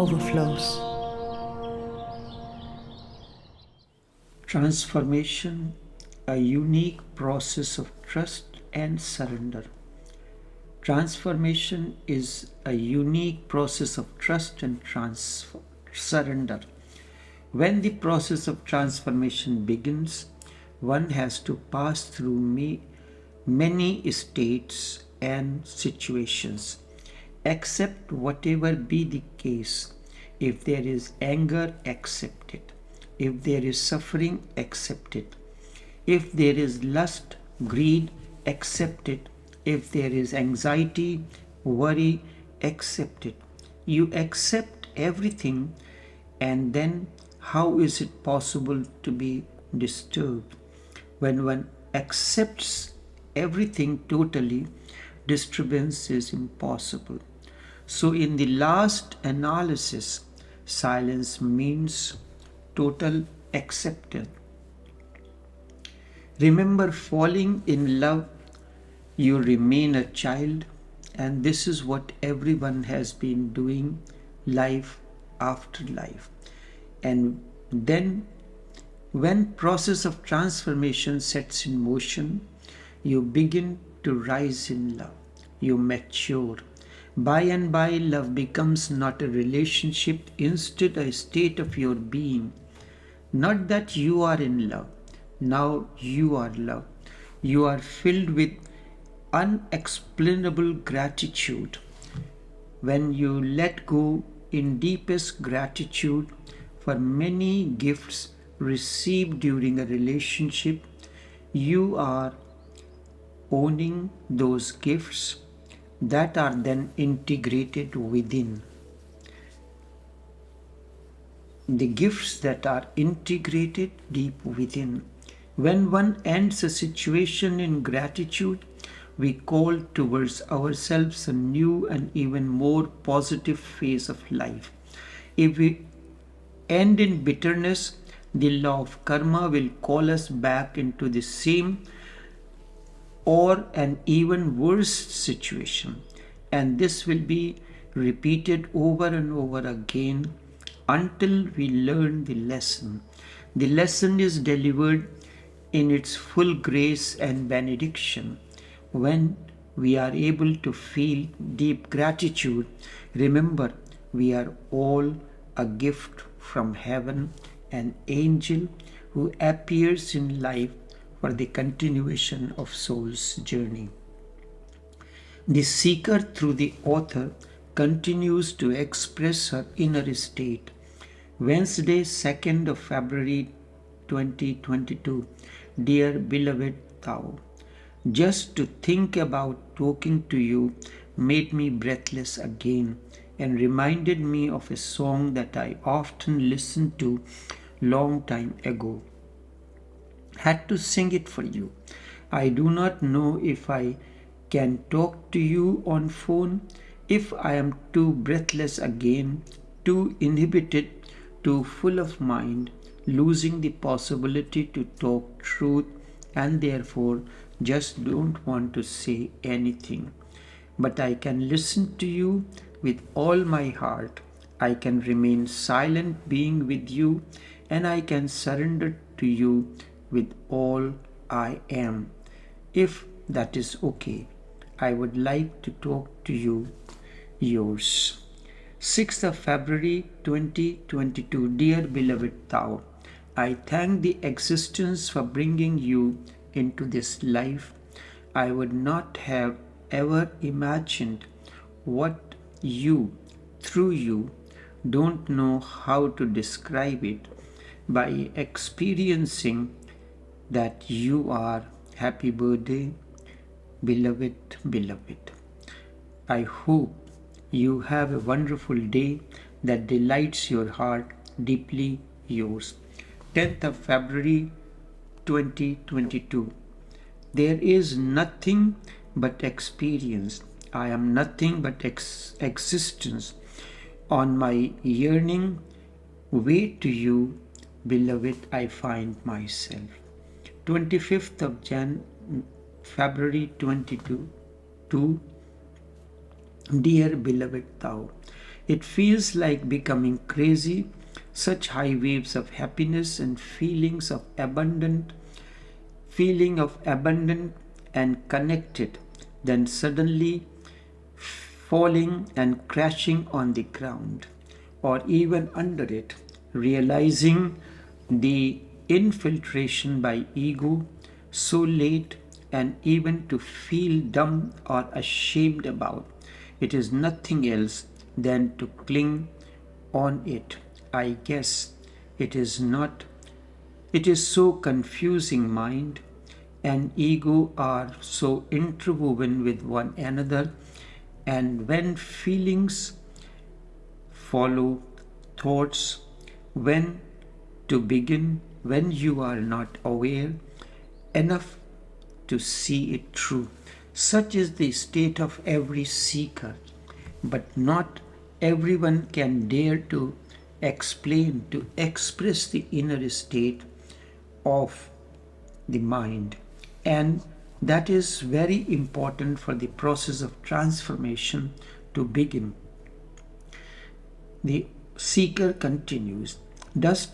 Overflows. Transformation, a unique process of trust and surrender. Transformation is a unique process of trust and surrender. When the process of transformation begins, one has to pass through many states and situations. Accept whatever be the case. If there is anger, accept it. If there is suffering, accept it. If there is lust, greed, accept it. If there is anxiety, worry, accept it. You accept everything, and then how is it possible to be disturbed? When one accepts everything totally, disturbance is impossible. So, in the last analysis, silence means total acceptance. Remember, falling in love, you remain a child, and this is what everyone has been doing life after life. And then when process of transformation sets in motion, you begin to rise in love. You mature. By and by, love becomes not a relationship, instead a state of your being. Not that you are in love. Now you are love. You are filled with unexplainable gratitude. When you let go in deepest gratitude for many gifts received during a relationship, you are owning those gifts that are then integrated within. The gifts that are integrated deep within. When one ends a situation in gratitude, we call towards ourselves a new and even more positive phase of life. If we end in bitterness, the law of karma will call us back into the same or an even worse situation, and this will be repeated over and over again until we learn the lesson. The lesson is delivered in its full grace and benediction. When we are able to feel deep gratitude, remember we are all a gift from heaven, an angel who appears in life for the continuation of soul's journey. The seeker through the author continues to express her inner state. Wednesday, 2nd of February 2022. Dear beloved Tao, just to think about talking to you made me breathless again and reminded me of a song that I often listened to long time ago. Had to sing it for you. I do not know if I can talk to you on phone, if I am too breathless again, too inhibited, too full of mind, losing the possibility to talk truth, and therefore just don't want to say anything. But I can listen to you with all my heart. I can remain silent being with you, and I can surrender to you with all I am. If that is okay, I would like to talk to you. Yours. 6th of February 2022. Dear beloved Tao, I thank the existence for bringing you into this life. I would not have ever imagined what you, through you, don't know how to describe it, by experiencing that you are. Happy birthday, beloved, beloved. I hope you have a wonderful day that delights your heart. Deeply yours. 10th of February 2022. There is nothing but experience. I am nothing but existence. On my yearning way to you, beloved, I find myself. 25th of February 22. Dear beloved Tao, It feels like becoming crazy, such high waves of happiness and feeling of abundant and connected, then suddenly falling and crashing on the ground or even under it, realizing the infiltration by ego so late and even to feel dumb or ashamed about. It is nothing else than to cling on it. I guess it is not. It is so confusing. Mind and ego are so interwoven with one another, and when feelings follow thoughts, when to begin, when you are not aware enough to see it through. Such is the state of every seeker, but not everyone can dare to explain, to express the inner state of the mind. And that is very important for the process of transformation to begin. The seeker continues, dust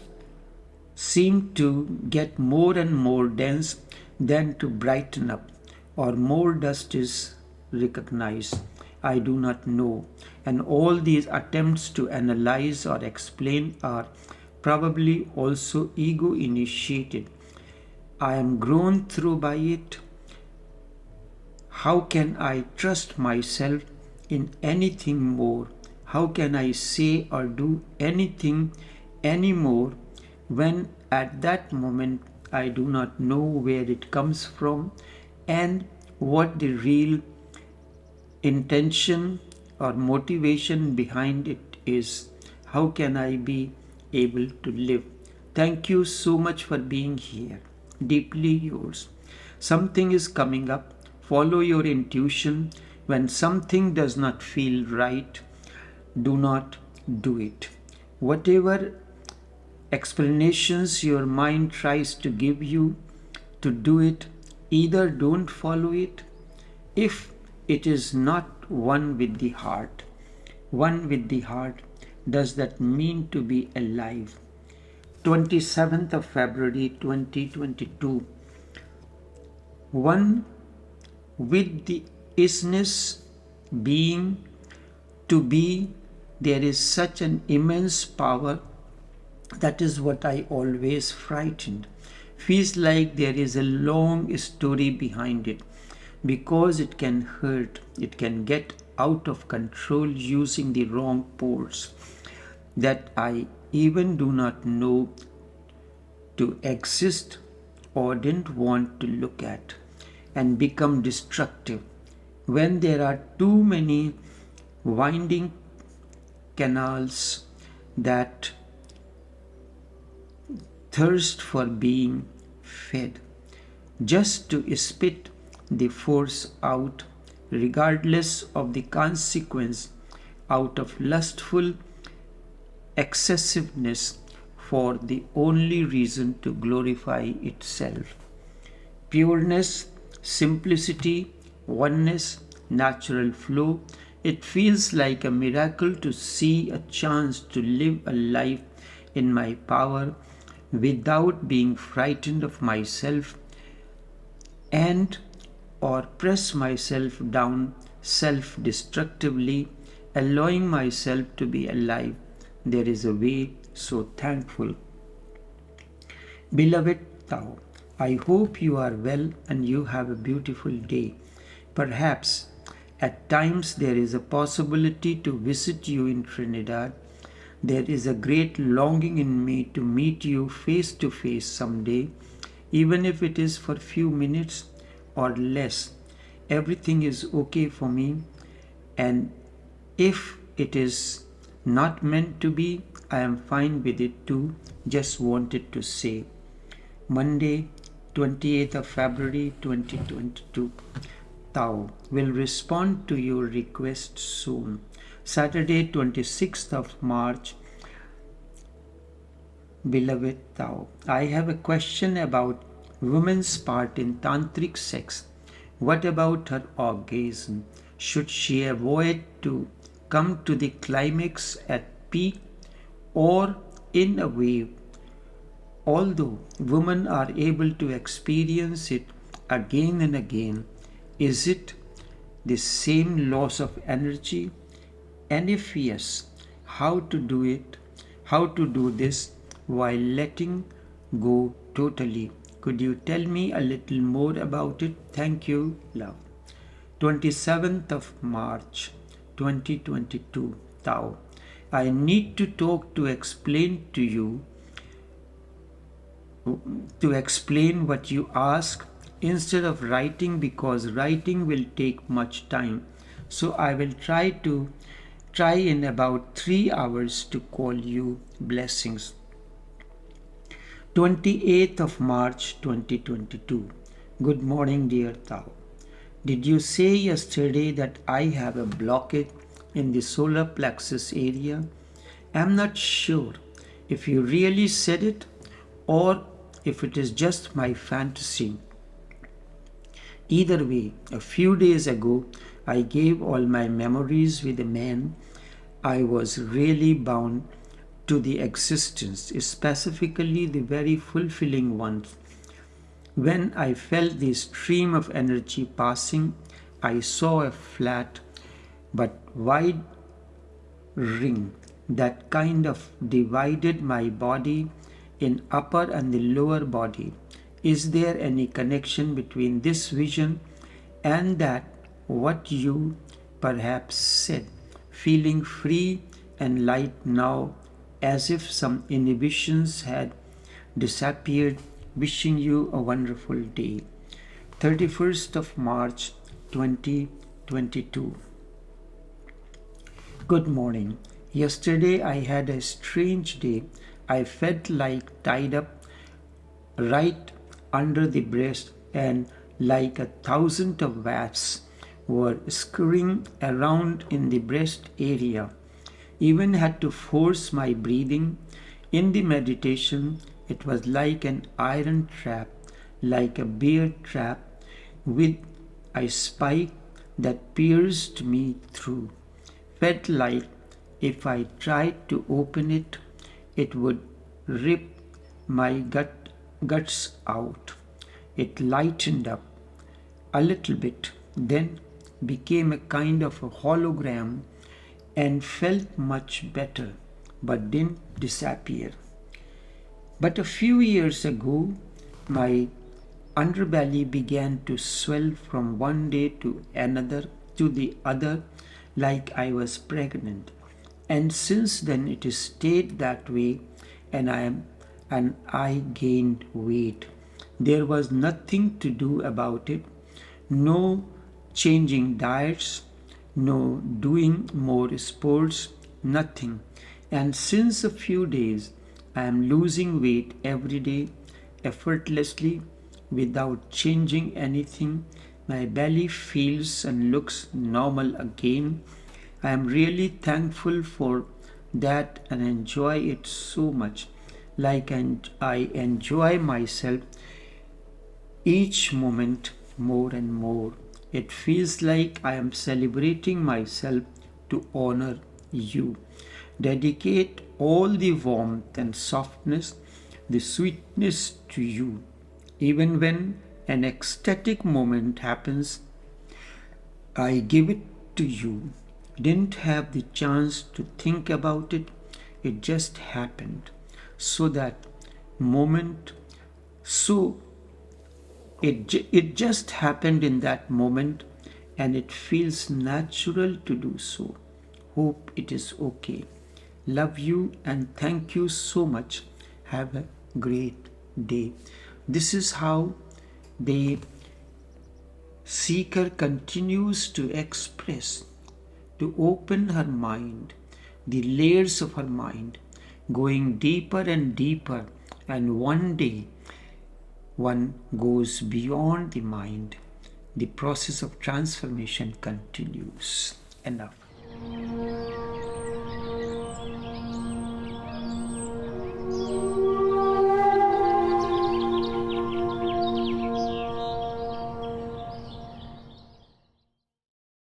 seem to get more and more dense than to brighten up, or more dust is recognized. I do not know. And all these attempts to analyze or explain are probably also ego initiated. I am grown through by it. How can I trust myself in anything more? How can I say or do anything anymore when at that moment I do not know where it comes from and what the real intention or motivation behind it is? How can I be able to live? Thank you so much for being here. Deeply yours. Something is coming up. Follow your intuition. When something does not feel right, do not do it. Whatever explanations your mind tries to give you to do it, either don't follow it if it is not one with the heart. One with the heart, does that mean to be alive? 27th of February 2022. One with the isness, being, to be, there is such an immense power. That is what I always frightened. Feels like there is a long story behind it, because it can hurt, it can get out of control using the wrong poles that I even do not know to exist or didn't want to look at, and become destructive when there are too many winding canals that thirst for being fed, just to spit the force out, regardless of the consequence, out of lustful excessiveness for the only reason to glorify itself. Pureness, simplicity, oneness, natural flow. It feels like a miracle to see a chance to live a life in my power without being frightened of myself and or press myself down self-destructively, allowing myself to be alive. There is a way, so thankful. Beloved Tao, I hope you are well and you have a beautiful day. Perhaps at times there is a possibility to visit you in Trinidad. There is a great longing in me to meet you face to face someday, even if it is for a few minutes or less. Everything is okay for me, and if it is not meant to be, I am fine with it too. Just wanted to say. Monday, 28th of February 2022. Tao will respond to your request soon. Saturday, 26th of March. Beloved Tao, I have a question about women's part in tantric sex. What about her orgasm? Should she avoid to come to the climax at peak or in a wave. Although women are able to experience it again and again, is it the same loss of energy? And if yes, how to do it? How to do this while letting go totally? Could you tell me a little more about it? Thank you, love. 27th of March 2022, Tao. I need to talk to explain to you to explain what you ask instead of writing, because writing will take much time. So I will try in about 3 hours to call you. Blessings. 28th of March 2022. Good morning, dear Tao. Did you say yesterday that I have a blockage in the solar plexus area? I'm not sure if you really said it or if it is just my fantasy. Either way, a few days ago, I gave all my memories with a man I was really bound to the existence, specifically the very fulfilling ones. When I felt the stream of energy passing, I saw a flat but wide ring that kind of divided my body in upper and the lower body. Is there any connection between this vision and that what you perhaps said? Feeling free and light now, as if some inhibitions had disappeared. Wishing you a wonderful day. 31st of March 2022. Good morning. Yesterday I had a strange day. I felt like tied up right under the breast, and like 1,000 of wasps were scurrying around in the breast area. Even had to force my breathing. In the meditation, it was like an iron trap, like a bear trap with a spike that pierced me through. Felt like if I tried to open it, it would rip my guts out. It lightened up a little bit, then became a kind of a hologram and felt much better, but didn't disappear. But a few years ago, my underbelly began to swell from one day to another to the other like I was pregnant. And since then it has stayed that way, and I gained weight. There was nothing to do about it. No changing diets, no doing more sports, nothing. And since a few days I am losing weight every day, effortlessly, without changing anything. My belly feels and looks normal again. I am really thankful for that and enjoy it so much. Like I enjoy myself each moment more and more. It feels like I am celebrating myself to honor you. Dedicate all the warmth and softness, the sweetness to you. Even when an ecstatic moment happens, I give it to you. Didn't have the chance to think about it, it just happened. So that moment, so it just happened in that moment, and it feels natural to do so. Hope it is okay. Love you and thank you so much. Have a great day. This is how the seeker continues to express, to open her mind, the layers of her mind, going deeper and deeper, and one day one goes beyond the mind. The process of transformation continues. Enough.